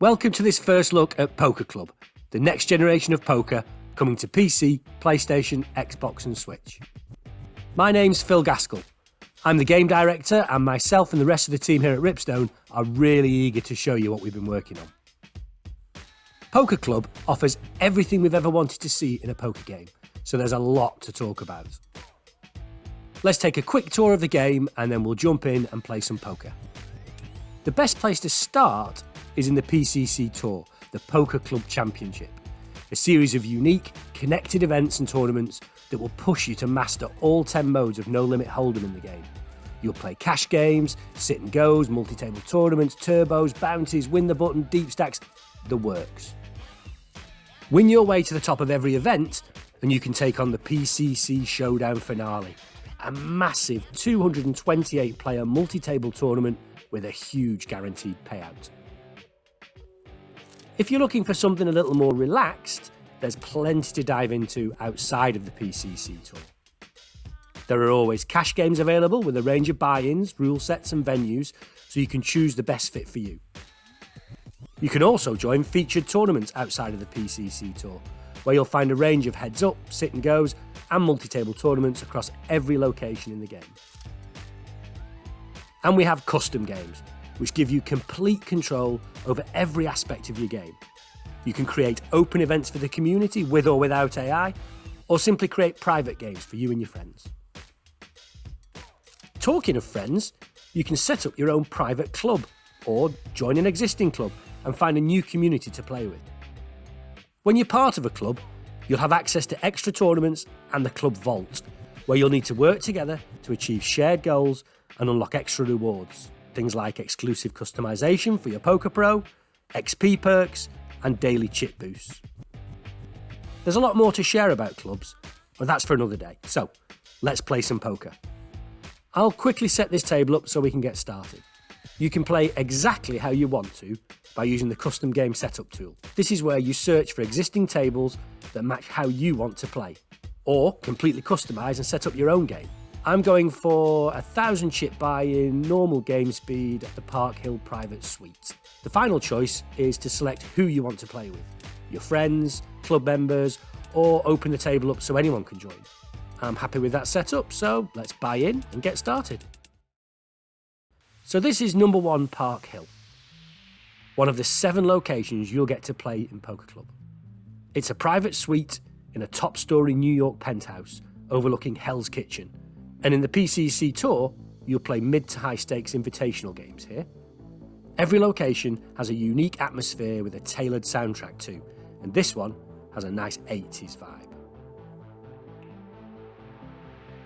Welcome to this first look at Poker Club, the next generation of poker coming to PC, PlayStation, Xbox and Switch. My name's Phil Gaskell. I'm the game director and myself and the rest of the team here at Ripstone are really eager to show you what we've been working on. Poker Club offers everything we've ever wanted to see in a poker game, so there's a lot to talk about. Let's take a quick tour of the game and then we'll jump in and play some poker. The best place to start is in the PCC Tour, the Poker Club Championship, a series of unique, connected events and tournaments that will push you to master all 10 modes of no-limit hold'em in the game. You'll play cash games, sit and goes, multi-table tournaments, turbos, bounties, win the button, deep stacks, the works. Win your way to the top of every event and you can take on the PCC Showdown Finale, a massive 228-player multi-table tournament with a huge guaranteed payout. If you're looking for something a little more relaxed, there's plenty to dive into outside of the PCC Tour. There are always cash games available with a range of buy-ins, rule sets and venues, so you can choose the best fit for you. You can also join featured tournaments outside of the PCC Tour, where you'll find a range of heads-up, sit-and-goes and multi-table tournaments across every location in the game. And we have custom games, which give you complete control over every aspect of your game. You can create open events for the community with or without AI, or simply create private games for you and your friends. Talking of friends, you can set up your own private club, or join an existing club and find a new community to play with. When you're part of a club, you'll have access to extra tournaments and the club vault, where you'll need to work together to achieve shared goals and unlock extra rewards. Things like exclusive customization for your Poker Pro, XP perks, and daily chip boosts. There's a lot more to share about clubs, but that's for another day. So, let's play some poker. I'll quickly set this table up so we can get started. You can play exactly how you want to by using the custom game setup tool. This is where you search for existing tables that match how you want to play, or completely customize and set up your own game. I'm going for 1,000 chip buy-in, normal game speed at the Park Hill private suite. The final choice is to select who you want to play with, your friends, club members, or open the table up so anyone can join. I'm happy with that setup, so let's buy in and get started. So this is number 1 Park Hill, one of the 7 locations you'll get to play in Poker Club. It's a private suite in a top-story New York penthouse overlooking Hell's Kitchen. And in the PCC Tour, you'll play mid to high stakes invitational games here. Every location has a unique atmosphere with a tailored soundtrack too, and this one has a nice 80s vibe.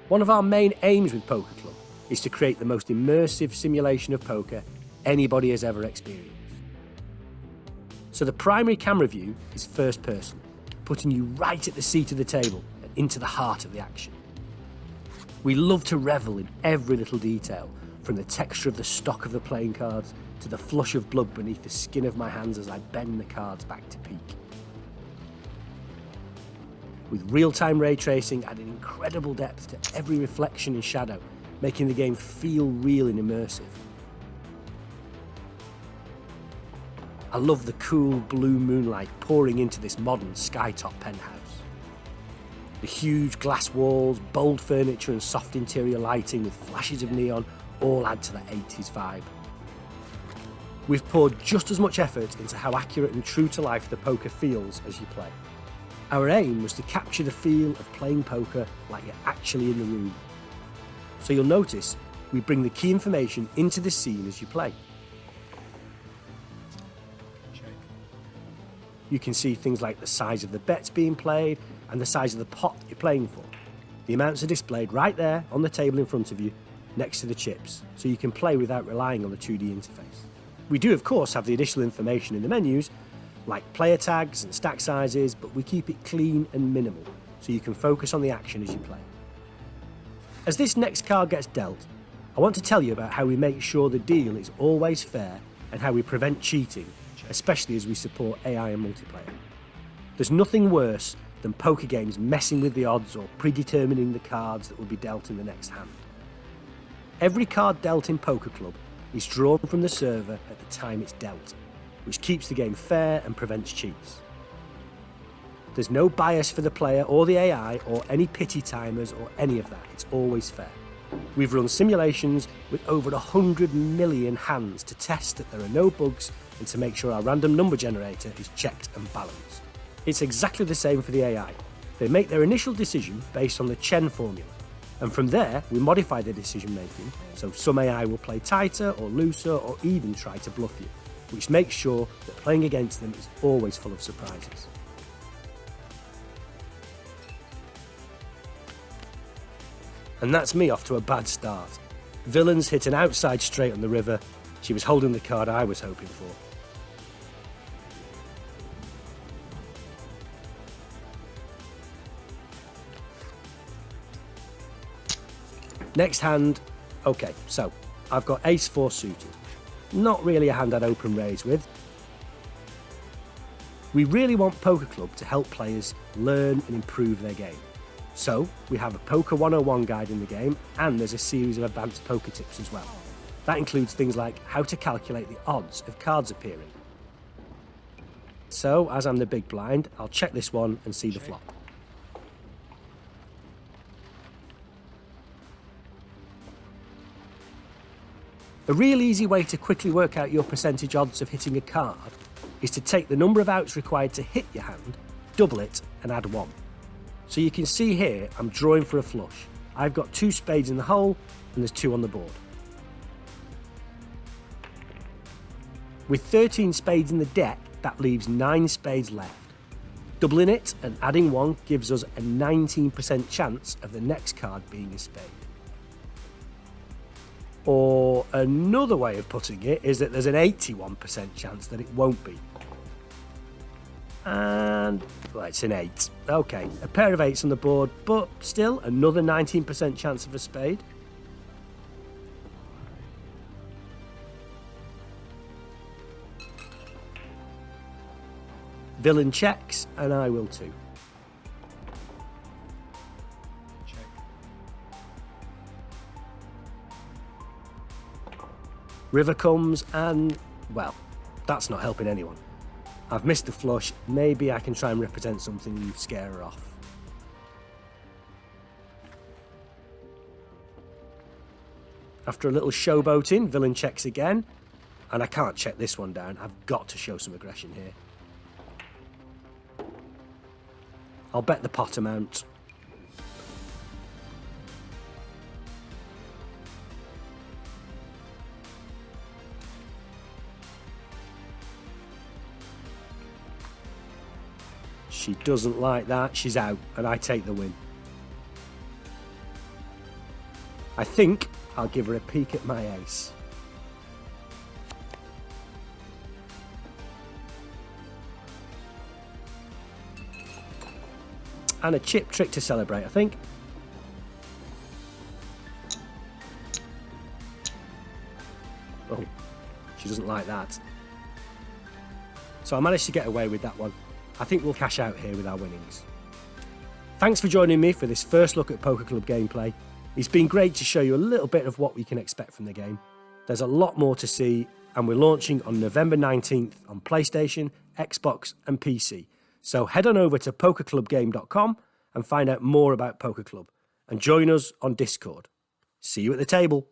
One of our main aims with Poker Club is to create the most immersive simulation of poker anybody has ever experienced. So the primary camera view is first person, putting you right at the seat of the table and into the heart of the action. We love to revel in every little detail, from the texture of the stock of the playing cards to the flush of blood beneath the skin of my hands as I bend the cards back to peek. With real-time ray tracing adding incredible depth to every reflection and shadow, making the game feel real and immersive. I love the cool blue moonlight pouring into this modern skytop penthouse. The huge glass walls, bold furniture and soft interior lighting with flashes of neon all add to that 80s vibe. We've poured just as much effort into how accurate and true to life the poker feels as you play. Our aim was to capture the feel of playing poker like you're actually in the room. So you'll notice we bring the key information into the scene as you play. You can see things like the size of the bets being played and the size of the pot you're playing for. The amounts are displayed right there on the table in front of you, next to the chips, so you can play without relying on the 2D interface. We do, of course, have the additional information in the menus, like player tags and stack sizes, but we keep it clean and minimal, so you can focus on the action as you play. As this next card gets dealt, I want to tell you about how we make sure the deal is always fair and how we prevent cheating, especially as we support AI and multiplayer. There's nothing worse than poker games messing with the odds or predetermining the cards that will be dealt in the next hand. Every card dealt in Poker Club is drawn from the server at the time it's dealt. which keeps the game fair and prevents cheats. There's no bias for the player or the AI or any pity timers or any of that. It's always fair. We've run simulations with over 100 million hands to test that there are no bugs and to make sure our random number generator is checked and balanced. It's exactly the same for the AI. They make their initial decision based on the Chen formula, and from there we modify the decision making, so some AI will play tighter or looser or even try to bluff you, which makes sure that playing against them is always full of surprises. And that's me off to a bad start. Villains hit an outside straight on the river. She was holding the card I was hoping for. Next hand, okay, so I've got ace-4 suited. Not really a hand I'd open raise with. We really want Poker Club to help players learn and improve their game. So we have a Poker 101 guide in the game, and there's a series of advanced poker tips as well. That includes things like how to calculate the odds of cards appearing. So, as I'm the big blind, I'll check this one and see the flop. A real easy way to quickly work out your percentage odds of hitting a card is to take the number of outs required to hit your hand, double it, and add 1. So you can see here I'm drawing for a flush. I've got 2 spades in the hole and there's 2 on the board. With 13 spades in the deck, that leaves 9 spades left. Doubling it and adding 1 gives us a 19% chance of the next card being a spade. Or another way of putting it is that there's an 81% chance that it won't be. And, well, it's an 8. Okay, a pair of 8s on the board, but still another 19% chance of a spade. Villain checks, and I will too. River comes and, well, that's not helping anyone. I've missed the flush, maybe I can try and represent something and scare her off. After a little showboating, villain checks again, and I can't check this one down, I've got to show some aggression here. I'll bet the pot amount. She doesn't like that, she's out, and I take the win. I think I'll give her a peek at my ace. And a chip trick to celebrate, I think. Oh, she doesn't like that. So I managed to get away with that one. I think we'll cash out here with our winnings. Thanks for joining me for this first look at Poker Club gameplay. It's been great to show you a little bit of what we can expect from the game. There's a lot more to see, and we're launching on November 19th on PlayStation, Xbox and PC. So head on over to pokerclubgame.com and find out more about Poker Club, and join us on Discord. See you at the table.